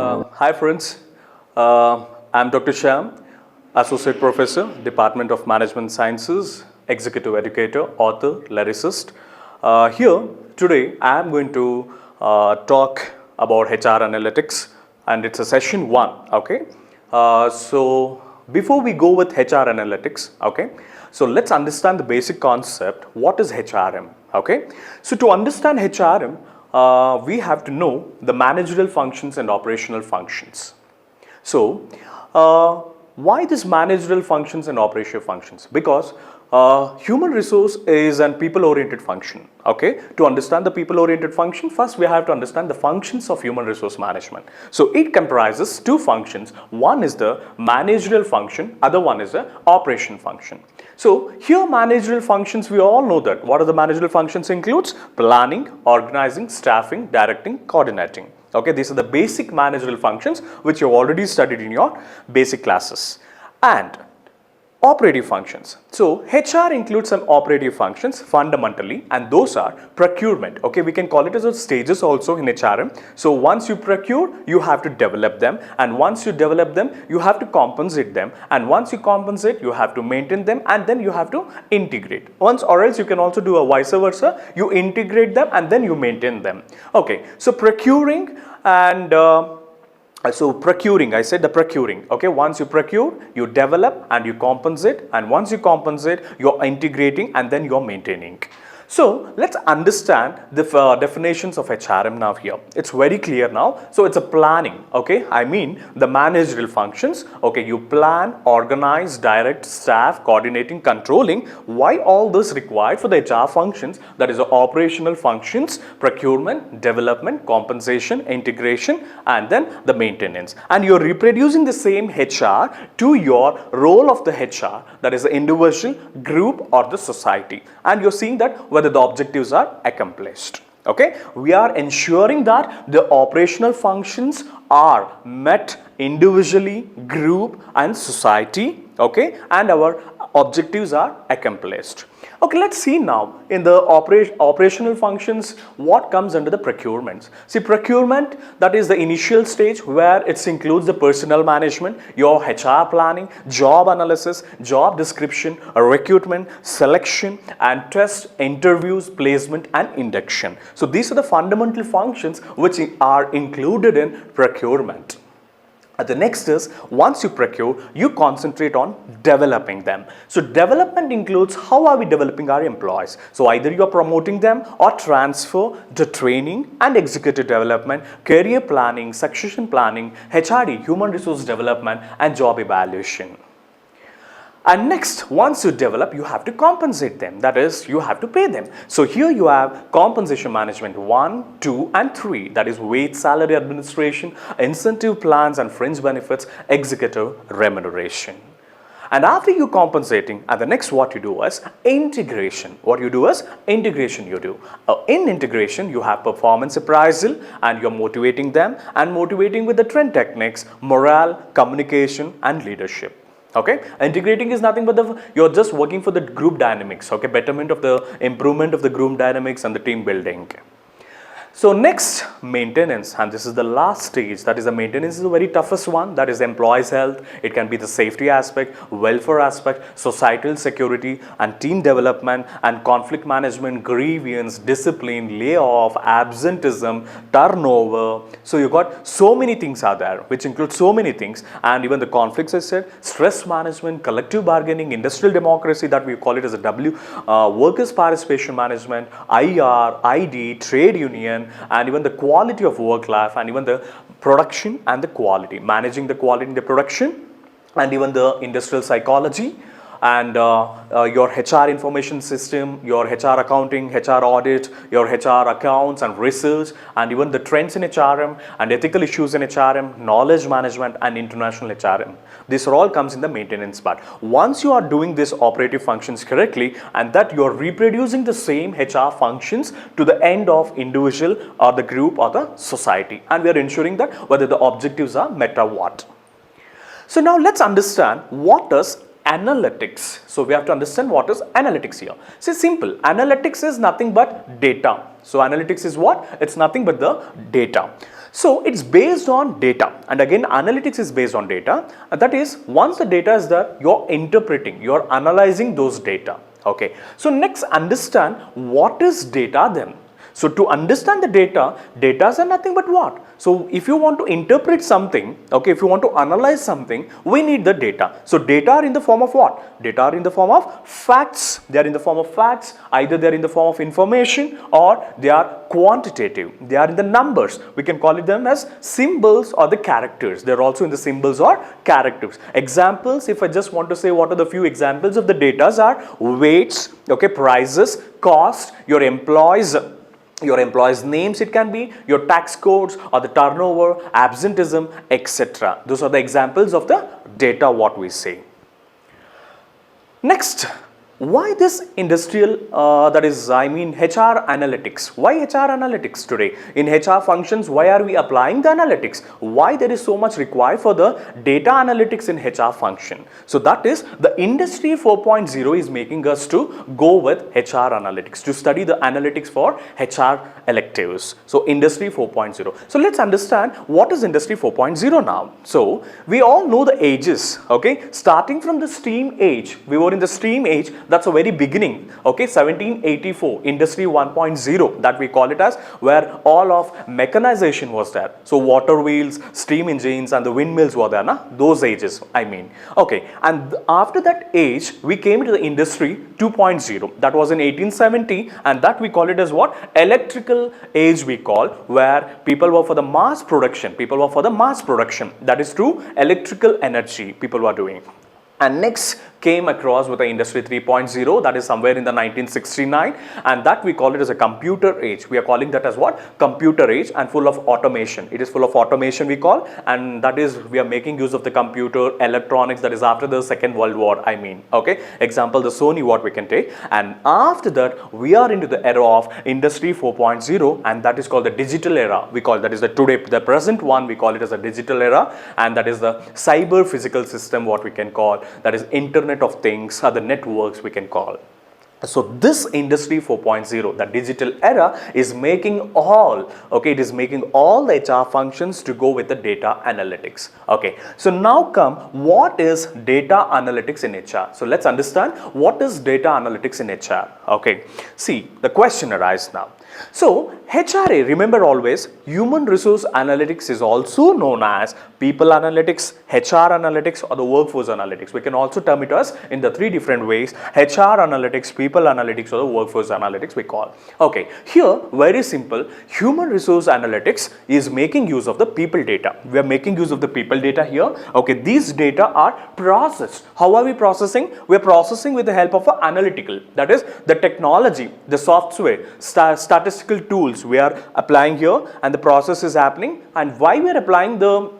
Hi friends, I'm Dr. Shyam, Associate Professor, Department of Management Sciences, Executive Educator, Author, Lyricist. Here today I'm going to talk about HR Analytics, and it's a session 1, okay? So before we go with HR Analytics, okay? So let's understand the basic concept. What is HRM, okay? So to understand HRM, we have to know the managerial functions and operational functions. So, why this managerial functions and operational functions? Because human resource is an people-oriented function. Okay, to understand the people-oriented function, first we have to understand the functions of human resource management. So it comprises two functions. One is the managerial function, other one is the operation function. So here managerial functions, we all know that. What are the managerial functions includes? Planning, organizing, staffing, directing, coordinating. Okay, these are the basic managerial functions which you already studied in your basic classes. And operative functions. So HR includes some operative functions fundamentally, and those are procurement. Okay, we can call it as a stages also in HRM. So once you procure, you have to develop them, and once you develop them, you have to compensate them, and once you compensate, you have to maintain them, and then you have to integrate. Once or else you can also do a vice versa. You integrate them and then you maintain them. Okay, so procuring and so procuring, I said the procuring, okay, once you procure, you develop and you compensate, and once you compensate, you're integrating and then you're maintaining. So let's understand the definitions of HRM now here. It's very clear now. So it's a planning, okay, I mean the managerial functions, okay, you plan, organize, direct, staff, coordinating, controlling. Why all this required for the HR functions? That is the operational functions, procurement, development, compensation, integration, and then the maintenance. And you're reproducing the same HR to your role of the HR, that is the individual, group, or the society. And you're seeing that whether the objectives are accomplished. Okay, we are ensuring that the operational functions are met individually, group, and society. Okay, and our objectives are accomplished. Okay, let's see now in the operational functions what comes under the procurements. See, procurement, that is the initial stage where it includes the personnel management, your HR planning, job analysis, job description, recruitment, selection, and test, interviews, placement, and induction. So these are the fundamental functions which are included in procurement. The next is, once you procure, you concentrate on developing them. So development includes how are we developing our employees. So either you are promoting them or transfer to training and executive development, career planning, succession planning, HRD, human resource development, and job evaluation. And next, once you develop, you have to compensate them. That is, you have to pay them. So here you have compensation management 1, 2, and 3. That is wage salary administration, incentive plans and fringe benefits, executive remuneration. And after you compensating, and the next what you do is integration. What you do is integration you do. In integration, you have performance appraisal and you're motivating them, and motivating with the trend techniques, morale, communication, and leadership. Okay, integrating is nothing but you're just working for the group dynamics, okay, betterment of the improvement of the group dynamics and the team building. So next, maintenance, and this is the last stage. That is, the maintenance is the very toughest one. That is employees' health. It can be the safety aspect, welfare aspect, societal security, and team development, and conflict management, grievance, discipline, layoff, absenteeism, turnover. So you got so many things are there, which include so many things, and even the conflicts I said, stress management, collective bargaining, industrial democracy, that we call it as a W, workers' participation management, IR, ID, trade union, and even the quality of work life, and even the production and the quality, managing the quality in the production, and even the industrial psychology, and your HR information system, your HR accounting, HR audit, your HR accounts and research, and even the trends in HRM and ethical issues in HRM, knowledge management, and international HRM. This all comes in the maintenance part. Once you are doing these operative functions correctly, and that you are reproducing the same HR functions to the end of individual or the group or the society, and we are ensuring that whether the objectives are met or what. So now let's understand what does analytics. So we have to understand what is analytics here. See, simple. Analytics is nothing but data. So analytics is what? It's nothing but the data. So it's based on data, and again analytics is based on data. That is, once the data is there, you're interpreting, you're analyzing those data. Okay. So next, understand what is data then. So to understand the data, data are nothing but what? So if you want to interpret something, okay, if you want to analyze something, we need the data. So data are in the form of what? Data are in the form of facts. They are in the form of facts. Either they are in the form of information or they are quantitative. They are in the numbers. We can call it them as symbols or the characters. They are also in the symbols or characters. Examples, if I just want to say what are the few examples of the data are weights, okay, prices, cost, your employees names, it can be your tax codes or the turnover, absenteeism, etc. Those are the examples of the data what we say. Next, why this industrial, HR analytics? Why HR analytics today? In HR functions, why are we applying the analytics? Why there is so much required for the data analytics in HR function? So that is, the industry 4.0 is making us to go with HR analytics, to study the analytics for HR electives. So industry 4.0. So let's understand what is industry 4.0 now. So we all know the ages, okay? Starting from the steam age, we were in the steam age. That's a very beginning, okay, 1784, industry 1.0 that we call it as, where all of mechanization was there. So water wheels, steam engines and the windmills were there, those ages, I mean. Okay, and after that age, we came to the industry 2.0. That was in 1870, and that we call it as what? Electrical age we call, where people were for the mass production. That is through electrical energy people were doing. And next came across with the industry 3.0, that is somewhere in the 1969, and that we call it as a computer age. We are calling that as what? Computer age, and full of automation. It is full of automation we call, and that is we are making use of the computer, electronics, that is after the Second World War, I mean. Okay, example the Sony what we can take, and after that we are into the era of industry 4.0, and that is called the digital era. We call that is the today, the present one, we call it as a digital era, and that is the cyber physical system what we can call, that is Internet of Things, or the networks we can call. So this industry 4.0, the digital era, is making all, okay, it is making all the HR functions to go with the data analytics. Okay, so now come, what is data analytics in HR? So let's understand what is data analytics in HR. Okay, see, the question arises now. So HRA, remember always, human resource analytics is also known as people analytics, HR analytics, or the workforce analytics. We can also term it as in the three different ways: HR analytics, people analytics, or the workforce analytics we call. Okay, here very simple, human resource analytics is making use of the people data. We are making use of the people data here. Okay, these data are processed. How are we processing? We are processing with the help of an analytical, that is the technology, the software, statistical tools we are applying here, and the process is happening. And why we are applying the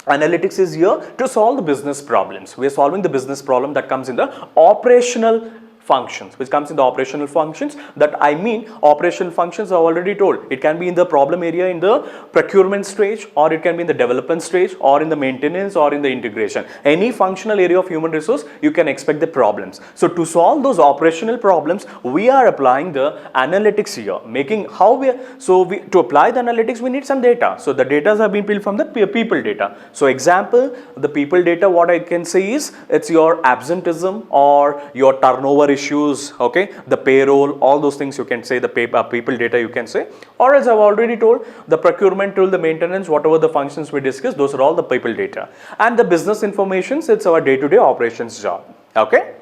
analytics is here to solve the business problems. We are solving the business problem that comes in the operational functions, which comes in the operational functions. That I mean, operational functions are already told. It can be in the problem area in the procurement stage, or it can be in the development stage, or in the maintenance, or in the integration. Any functional area of human resource, you can expect the problems. So to solve those operational problems, we are applying the analytics here, making how we are, to apply the analytics, we need some data. So the data have been built from the people data. So example, the people data, what I can say is, it's your absenteeism or your turnover issues, okay, the payroll, all those things you can say, the people data you can say, or as I've already told, the procurement till the maintenance, whatever the functions we discussed, those are all the people data. And the business informations, it's our day-to-day operations job. Okay.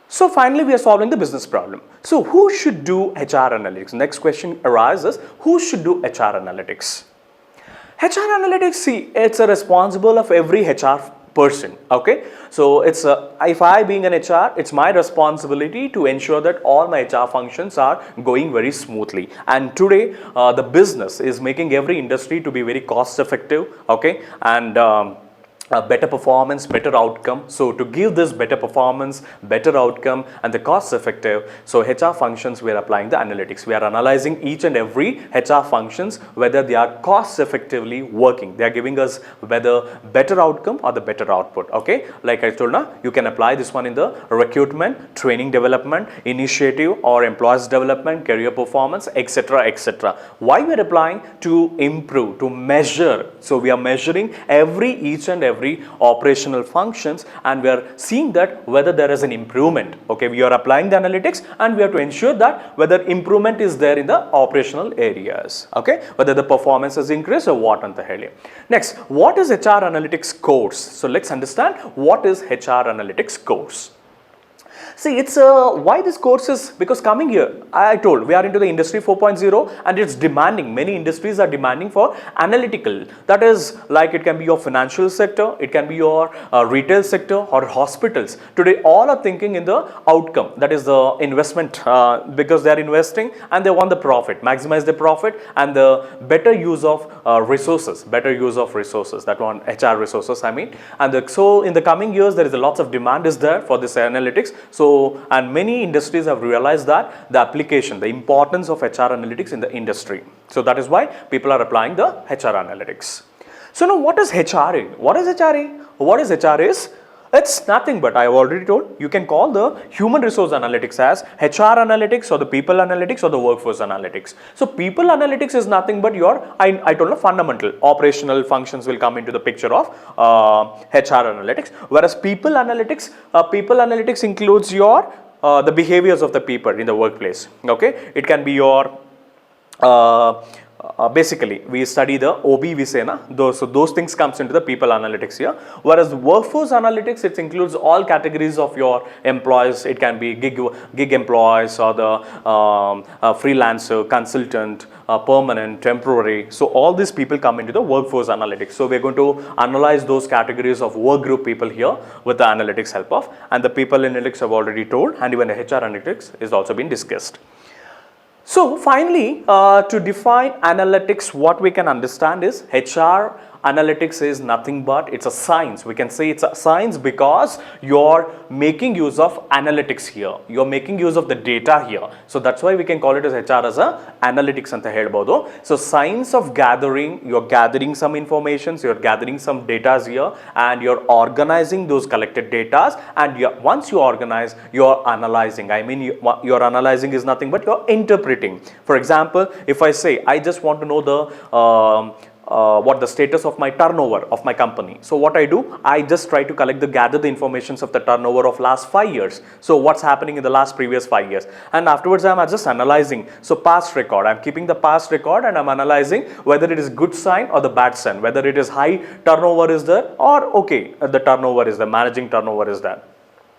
So finally, we are solving the business problem. So who should do HR analytics? Next question arises, who should do HR analytics? HR analytics, see, it's a responsible of every HR person. Okay, so it's if I being an HR, it's my responsibility to ensure that all my HR functions are going very smoothly. And today the business is making every industry to be very cost effective. Okay, and better performance, better outcome. So to give this better performance, better outcome and the cost effective, so HR functions, we are applying the analytics. We are analyzing each and every HR functions, whether they are cost effectively working. They are giving us whether better outcome or the better output. Okay, like I told now, you can apply this one in the recruitment, training development, initiative or employees development, career performance, etc, etc. Why we are applying? To improve, to measure. So we are measuring each and every operational functions, and we are seeing that whether there is an improvement. Okay, we are applying the analytics and we have to ensure that whether improvement is there in the operational areas. Okay, whether the performance has increased or what on the heli. Next, what is HR analytics course? So let's understand what is HR analytics course. See, it's why this course is because coming here, I told we are into the industry 4.0 and it's demanding. Many industries are demanding for analytical. That is like it can be your financial sector, it can be your retail sector or hospitals. Today, all are thinking in the outcome. That is the investment because they are investing and they want the profit, maximize the profit and the better use of resources, that one HR resources I mean. And so in the coming years, there is a lots of demand is there for this analytics. So, and many industries have realized that the application, the importance of HR analytics in the industry. So that is why people are applying the HR analytics. So now what is HRA? What is HRA? What is HRA? It's nothing but I have already told you can call the human resource analytics as HR analytics or the people analytics or the workforce analytics. So people analytics is nothing but your I told you fundamental operational functions will come into the picture of HR analytics, whereas people analytics includes your the behaviors of the people in the workplace. Okay, it can be your basically we study the OB Visena, so those things comes into the people analytics here, whereas workforce analytics, it includes all categories of your employees. It can be gig employees or the freelancer, consultant, permanent, temporary. So all these people come into the workforce analytics. So we're going to analyze those categories of work group people here with the analytics help of, and the people analytics have already told, and even the HR analytics is also been discussed. So finally, to define analytics, what we can understand is HR analytics is nothing but it's a science. We can say it's a science because you're making use of analytics here. You're making use of the data here. So that's why we can call it as HR as a analytics anta helbodu. So science of gathering, you're gathering some information, you're gathering some data here and you're organizing those collected data, and once you organize, you're analyzing. I mean, your analyzing is nothing but you're interpreting. For example, if I say I just want to know the what the status of my turnover of my company. So what I do, I just try to gather the informations of the turnover of last 5 years. So what's happening in the previous 5 years, and afterwards I'm just analyzing. So past record, I'm keeping the past record and I'm analyzing whether it is good sign or the bad sign, whether it is high turnover is there or okay, the turnover is there, managing turnover is there.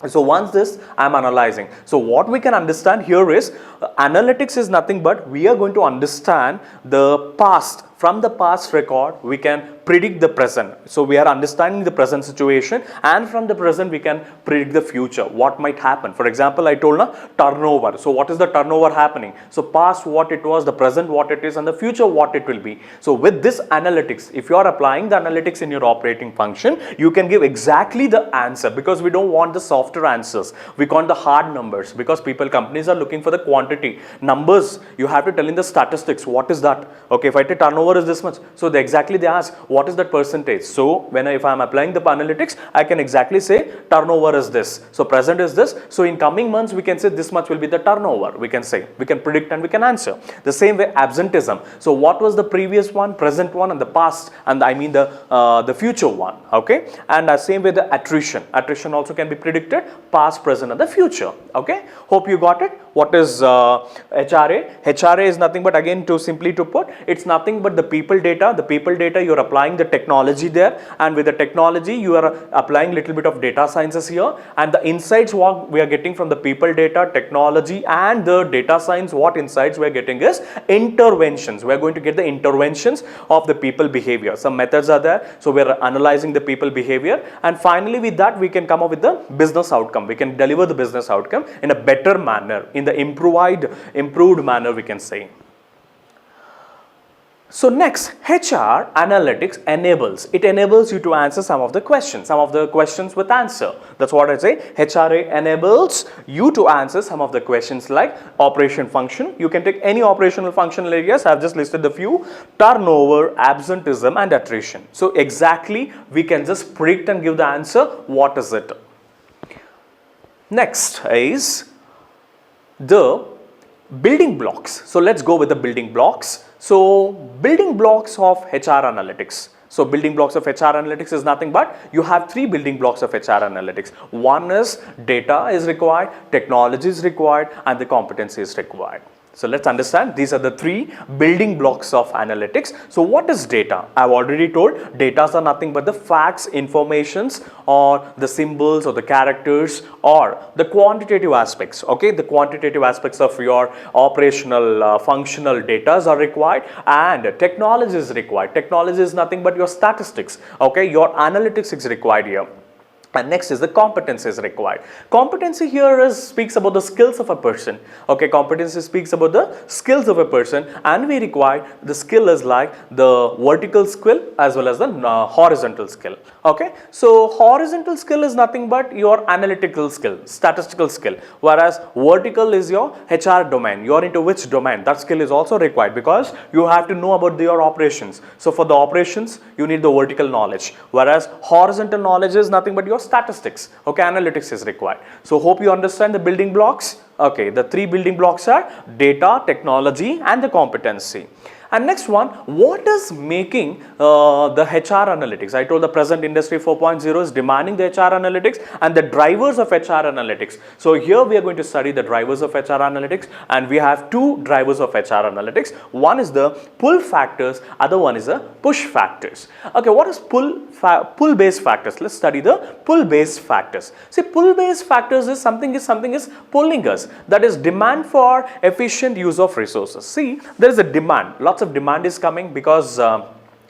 So once this I am analyzing. So what we can understand here is analytics is nothing but we are going to understand the past. From the past record, we can predict the present. So we are understanding the present situation, and from the present we can predict the future, what might happen. For example, I told turnover. So what is the turnover happening? So past what it was, the present what it is, and the future what it will be. So with this analytics, if you are applying the analytics in your operating function, you can give exactly the answer, because we don't want the softer answers. We want the hard numbers, because companies are looking for the quantity. Numbers, you have to tell in the statistics, what is that? Okay, if I take turnover is this much, so they ask what is that percentage. So if I am applying the analytics, I can exactly say turnover is this, so present is this, so in coming months we can say this much will be the turnover. We can say, we can predict and we can answer. The same way absenteeism, so what was the previous one, present one, and the past, and I mean the future one. Okay, and the same way the attrition also can be predicted, past, present, and the future. Okay, hope you got it. What is HRA? HRA is nothing but, again, simply to put, it's nothing but the people data. The people data, you're applying the technology there, and with the technology you are applying little bit of data sciences here, and the insights what we are getting from the people data, technology, and the data science, what insights we are getting is interventions. We are going to get the interventions of the people behavior. Some methods are there, so we are analyzing the people behavior, and finally with that we can come up with the business outcome. We can deliver the business outcome in a better manner, in the improved manner, we can say. So next, HR analytics enables you to answer some of the questions with answer. That's what I say. HRA enables you to answer some of the questions like operation function. You can take any operational functional areas. I've just listed the few: turnover, absenteeism and attrition. So exactly we can just predict and give the answer. What is it? Next is the building blocks. So let's go with the building blocks. So building blocks of HR analytics. So building blocks of HR analytics is nothing but you have three building blocks of HR analytics. One is data is required, technology is required and the competency is required. So let's understand these are the three building blocks of analytics. So what is data? I've already told data are nothing but the facts, informations or the symbols or the characters or the quantitative aspects. Okay, the quantitative aspects of your operational functional data are required and technology is required. Technology is nothing but your statistics. Okay, your analytics is required here. And next is the competency is required. Competency here speaks about the skills of a person. Okay, competency speaks about the skills of a person and we require the skill is like the vertical skill as well as the horizontal skill. Okay, so horizontal skill is nothing but your analytical skill, statistical skill, whereas vertical is your HR domain. You are into which domain? That skill is also required because you have to know about your operations. So for the operations, you need the vertical knowledge, whereas horizontal knowledge is nothing but your statistics. Okay, analytics is required. So hope you understand the building blocks. Okay, the three building blocks are data, technology and the competency. And next one, what is making the HR analytics? I told the present industry 4.0 is demanding the HR analytics and the drivers of HR analytics. So here we are going to study the drivers of HR analytics and we have two drivers of HR analytics. One is the pull factors, other one is the push factors. Okay, what is pull based factors? Let's study the pull based factors. See, pull based factors is something is pulling us. That is demand for efficient use of resources. See, there is a demand. Lots of demand is coming because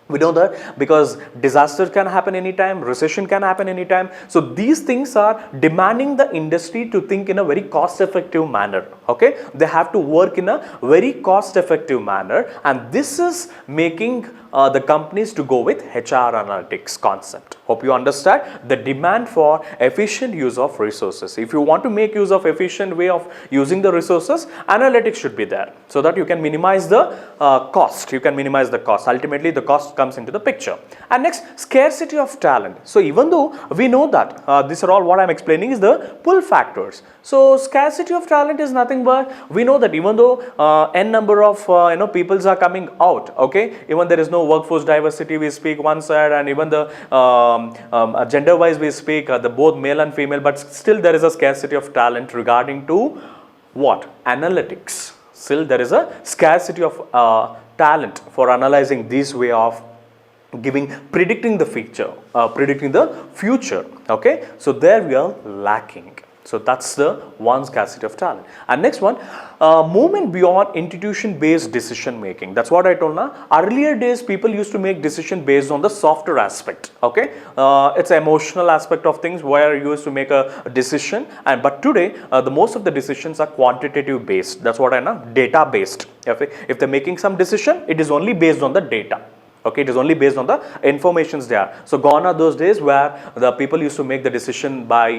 we know that because disasters can happen anytime, recession can happen anytime. So these things are demanding the industry to think in a very cost effective manner. Okay, they have to work in a very cost effective manner and this is making the companies to go with HR analytics concept. Hope you understand the demand for efficient use of resources. If you want to make use of efficient way of using the resources, analytics should be there so that you can minimize the cost. You can minimize the cost. Ultimately, the cost comes into the picture. And next, scarcity of talent. So even though we know that these are all what I'm explaining is the pull factors. So scarcity of talent is nothing but we know that even though n number of peoples are coming out, okay, even there is no workforce diversity we speak one side and even the gender wise we speak the both male and female, but still there is a scarcity of talent regarding to what? Analytics. Still there is a scarcity of talent for analyzing this way of predicting the future. Okay, so there we are lacking. So that's the one scarcity of talent. And next one, movement beyond institution-based decision making. That's what I told now. Earlier days, people used to make decision based on the softer aspect. Okay, it's an emotional aspect of things where you used to make a decision. But today, the most of the decisions are quantitative based. That's what I know, data based. Okay, if they're making some decision, it is only based on the data. Okay, it is only based on the informations there. So gone are those days where the people used to make the decision by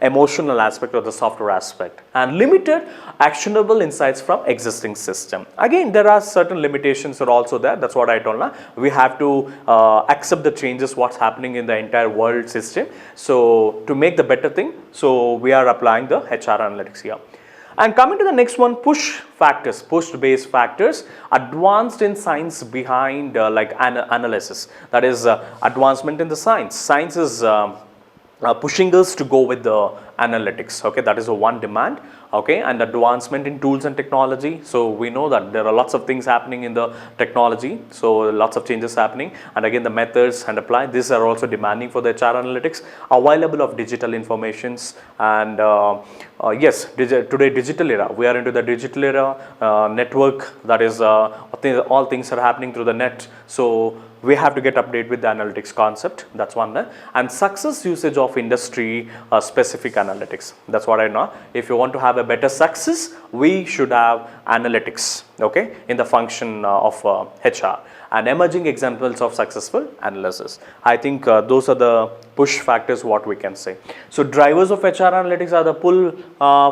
emotional aspect or the software aspect. And limited actionable insights from existing system. Again, there are certain limitations are also there. That's what I told now. We have to accept the changes what's happening in the entire world system. So to make the better thing, so we are applying the HR analytics here. And coming to the next one, push factors, push-based factors, advanced in science behind analysis. That is advancement in the science. Science is pushing us to go with the analytics. Okay, that is a one demand. Okay, and advancement in tools and technology. So we know that there are lots of things happening in the technology. So lots of changes happening, and again the methods and apply. These are also demanding for the HR analytics. Available of digital informations and yes, today digital era. We are into the digital era network. That is all things are happening through the net. So we have to get updated with the analytics concept. That's one there. And success usage of industry specific analytics. That's what I know. If you want to have a better success, we should have analytics, okay, in the function of HR, and emerging examples of successful analysis. I think those are the push factors what we can say. So drivers of HR analytics are the pull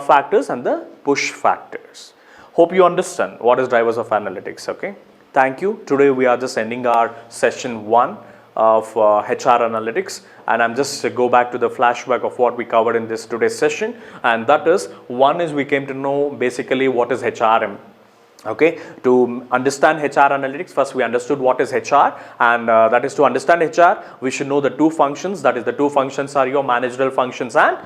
factors and the push factors. Hope you understand what is drivers of analytics, okay. Thank you. Today we are just ending our session 1 of HR analytics, and I'm just go back to the flashback of what we covered in this today's session, and that is, one is we came to know basically what is HRM. Okay, to understand HR analytics, first we understood what is HR, and that is, to understand HR we should know the two functions. That is, the two functions are your managerial functions and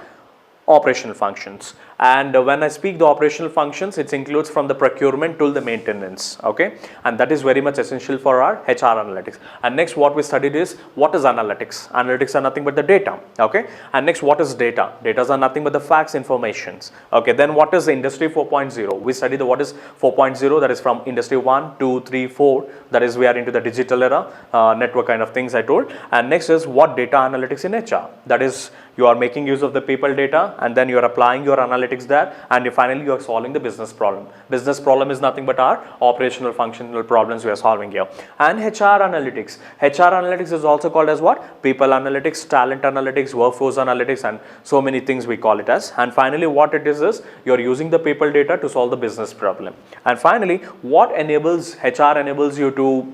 operational functions. And when I speak the operational functions, it includes from the procurement to the maintenance, okay, and that is very much essential for our HR analytics. And next what we studied is, what is analytics? Analytics are nothing but the data, okay. And next, what is data? Data are nothing but the facts, informations, okay. Then what is industry 4.0? We studied the what is 4.0, that is from industry 1, 2, 3, 4, that is we are into the digital era, network kind of things I told. And next is what data analytics in HR, that is you are making use of the people data and then you are applying your analytics there, and finally you are solving the business problem. Business problem is nothing but our operational functional problems we are solving here. And HR analytics. HR analytics is also called as what? People analytics, talent analytics, workforce analytics, and so many things we call it as. And finally what it is you are using the people data to solve the business problem. And finally what enables HR enables you to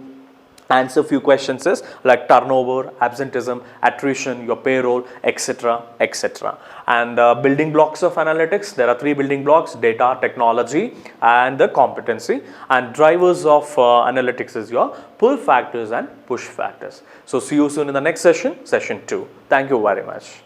answer few questions is like turnover, absenteeism, attrition, your payroll, etc, etc. And building blocks of analytics, there are 3 building blocks: data, technology, and the competency. And drivers of analytics is your pull factors and push factors. So see you soon in the next session, session 2. Thank you very much.